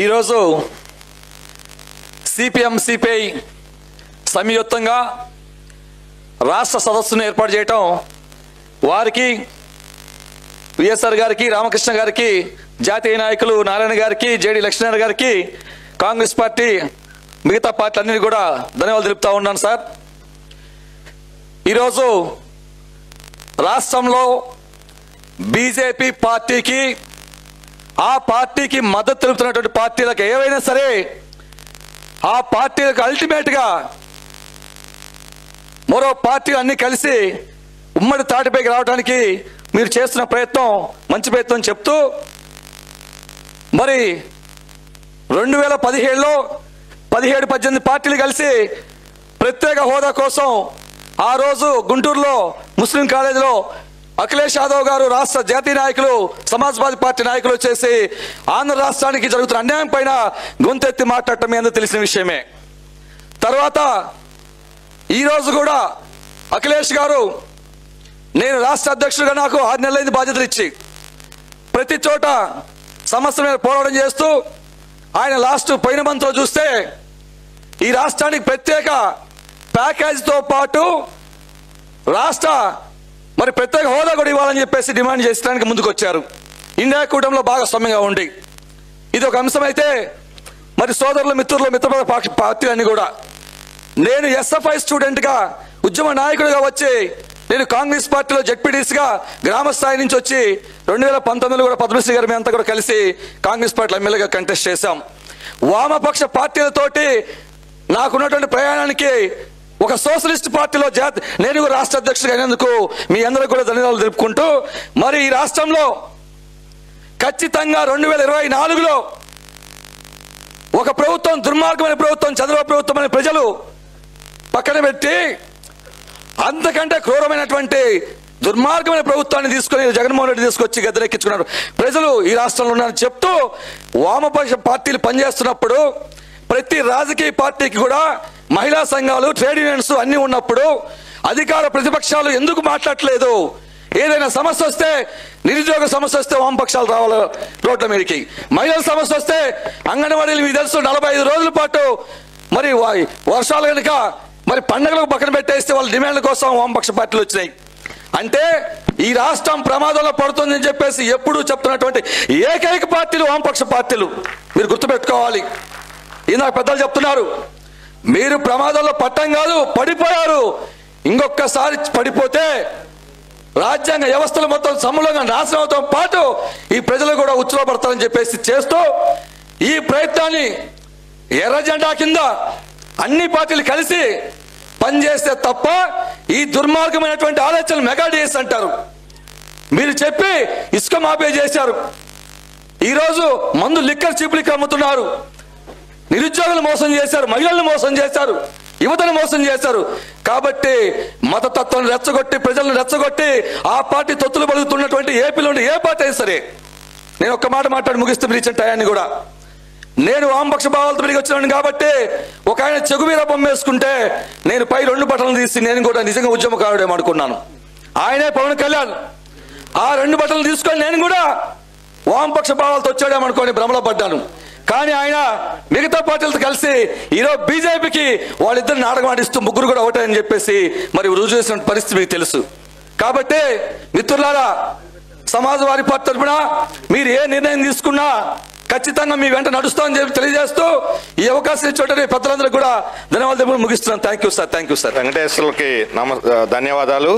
ఈరోజు CPM CPI సంయుక్తంగా రాష్ట్ర సదస్సును ఏర్పాటు చేయటం వారికి విఎస్ఆర్ గారికి, రామకృష్ణ గారికి, జాతీయ నాయకులు నారాయణ గారికి, జేడి లక్ష్మీనారాయణ గారికి, కాంగ్రెస్ పార్టీ మిగతా పార్టీలన్నీ కూడా ధన్యవాదాలు తెలుపుతా ఉన్నాను సార్. ఈరోజు రాష్ట్రంలో బీజేపీ పార్టీకి, ఆ పార్టీకి మద్దతు తెలుపుతున్నటువంటి పార్టీలకు ఏవైనా సరే ఆ పార్టీలకు అల్టిమేట్గా మరో పార్టీలు అన్నీ కలిసి ఉమ్మడి తాటిపైకి రావడానికి మీరు చేస్తున్న ప్రయత్నం మంచి ప్రయత్నం చెప్తూ, మరి 2017లో 17-18 పార్టీలు కలిసి ప్రత్యేక హోదా కోసం ఆ రోజు గుంటూరులో ముస్లిం కాలేజీలో అఖిలేష్ యాదవ్ గారు, రాష్ట్ర జాతీయ నాయకులు, సమాజ్వాదీ పార్టీ నాయకులు వచ్చేసి ఆంధ్ర రాష్ట్రానికి జరుగుతున్న అన్యాయం పైన గొంతెత్తి మాట్లాడటం మీ అందరూ తెలిసిన విషయమే. తర్వాత ఈరోజు కూడా అఖిలేష్ గారు, నేను రాష్ట్ర అధ్యక్షుడిగా నాకు 6 నెలలైంది బాధ్యతలు ఇచ్చి ప్రతి చోట సమస్య మీద పోరాటం చేస్తూ ఆయన లాస్ట్ పోయిన మంత్లో చూస్తే ఈ రాష్ట్రానికి ప్రత్యేక ప్యాకేజీతో పాటు రాష్ట్ర మరి ప్రత్యేక హోదా కూడా ఇవ్వాలని చెప్పేసి డిమాండ్ చేసడానికి ముందుకు వచ్చారు. ఇండియా కూటమిలో భాగస్వామ్యంగా ఉండి ఇది ఒక అంశం అయితే, మరి సోదరులు, మిత్రులు, మిత్రపక్ష పార్టీలన్నీ కూడా, నేను ఎస్ఎఫ్ఐ స్టూడెంట్గా ఉద్యమ నాయకుడిగా వచ్చి నేను కాంగ్రెస్ పార్టీలో జెడ్పీటీసీగా గ్రామ స్థాయి నుంచి వచ్చి 2019లో కూడా పద్మశ్రీ గారి అంతా కూడా కలిసి కాంగ్రెస్ పార్టీలో ఎమ్మెల్యేగా కంటెస్ట్ చేశాం. వామపక్ష పార్టీలతోటి నాకున్నటువంటి ప్రయాణానికి ఒక సోషలిస్ట్ పార్టీలో నేను రాష్ట్ర అధ్యక్షుడిగా అయినందుకు మీ అందరూ కూడా ధన్యవాదాలు తెలుపుకుంటూ, మరి ఈ రాష్ట్రంలో ఖచ్చితంగా 2024లో ఒక ప్రభుత్వం, దుర్మార్గమైన ప్రభుత్వం, చంద్రబాబు ప్రభుత్వం అనే ప్రజలు పక్కన పెట్టి అంతకంటే క్రూరమైనటువంటి దుర్మార్గమైన ప్రభుత్వాన్ని తీసుకొని జగన్మోహన్ రెడ్డి తీసుకొచ్చి గద్దెనెక్కించుకున్నారు. ప్రజలు ఈ రాష్ట్రంలో ఉన్నారని చెప్తూ, వామపక్ష పార్టీలు పనిచేస్తున్నప్పుడు ప్రతి రాజకీయ పార్టీకి కూడా మహిళా సంఘాలు, ట్రేడ్ యూనియన్స్ అన్నీ ఉన్నప్పుడు అధికార ప్రతిపక్షాలు ఎందుకు మాట్లాడట్లేదు? ఏదైనా సమస్య వస్తే, నిరుద్యోగ సమస్య వస్తే వామపక్షాలు రావాలి రోడ్ల మీదకి, మహిళల సమస్య వస్తే అంగన్వాడీలు మీకు తెలుసు 45 రోజుల పాటు మరి వర్షాలు కనుక మరి పండుగలకు పక్కన పెట్టేస్తే వాళ్ళ డిమాండ్ల కోసం వామపక్ష పార్టీలు వచ్చినాయి. అంటే ఈ రాష్ట్రం ప్రమాదంలో పడుతుందని చెప్పేసి ఎప్పుడూ చెప్తున్నటువంటి ఏకైక పార్టీలు వామపక్ష పార్టీలు. మీరు గుర్తుపెట్టుకోవాలి. ఇందాక పెద్దలు చెప్తున్నారు, మీరు ప్రమాదంలో పట్టం కాదు, పడిపోయారు. ఇంకొకసారి పడిపోతే రాజ్యాంగ వ్యవస్థలు మొత్తం సమూలంగా నాశనం అవడం పాటు ఈ ప్రజలు కూడా ఉచ్చలపడతారని చెప్పేసి చేస్తూ, ఈ ప్రయత్నాన్ని ఎర్ర జెండా కింద అన్ని పార్టీలు కలిసి పనిచేస్తే తప్ప ఈ దుర్మార్గమైనటువంటి ఆలోచనలు మెగా డిఎస్ అంటారు. మీరు చెప్పి ఇసుక మాఫీ చేశారు. ఈరోజు మందు లిక్కర్ చీపులికి అమ్ముతున్నారు. నిరుద్యోగులు మోసం చేశారు, మహిళలను మోసం చేశారు, యువతను మోసం చేశారు. కాబట్టి మతతత్వాన్ని రెచ్చగొట్టి, ప్రజలను రెచ్చగొట్టి ఆ పార్టీ తొత్తులు పలుకుతున్నటువంటి ఏపీలో ఉండి ఏ పార్టీ అయినా సరే, నేను ఒక్క మాట మాట్లాడి ముగిస్తే మీరు ఇచ్చిన టయాన్ని కూడా, నేను వామపక్ష భావాలతో తిరిగి వచ్చినాను కాబట్టి ఒక ఆయన చెగు మీద బొమ్మ వేసుకుంటే నేను పై 2 బట్టలు తీసి నేను కూడా నిజంగా ఉద్యమకారుడేమో అనుకున్నాను. ఆయనే పవన్ కళ్యాణ్. ఆ 2 బట్టలు తీసుకొని నేను కూడా వామపక్ష భావాలతో వచ్చాడేమనుకోని భ్రమలో పడ్డాను. కానీ ఆయన మిగతా పార్టీలతో కలిసి ఈరోజు బీజేపీకి వాళ్ళిద్దరు నాటకం ఆడిస్తూ ముగ్గురు కూడా ఒకటని చెప్పేసి మరి రుజువు చేసిన పరిస్థితి మీకు తెలుసు. కాబట్టి మిత్రులారా, సమాజ్వాదీ పార్టీ తరఫున మీరు ఏ నిర్ణయం తీసుకున్నా ఖచ్చితంగా మీ వెంట నడుస్తామని చెప్పి తెలియజేస్తూ ఈ అవకాశం ఇచ్చేటువంటి పెద్దలందరూ కూడా ధన్యవాదాలు ముగిస్తున్నాను. Thank you sir. వెంకటేశ్వర్లకి ధన్యవాదాలు.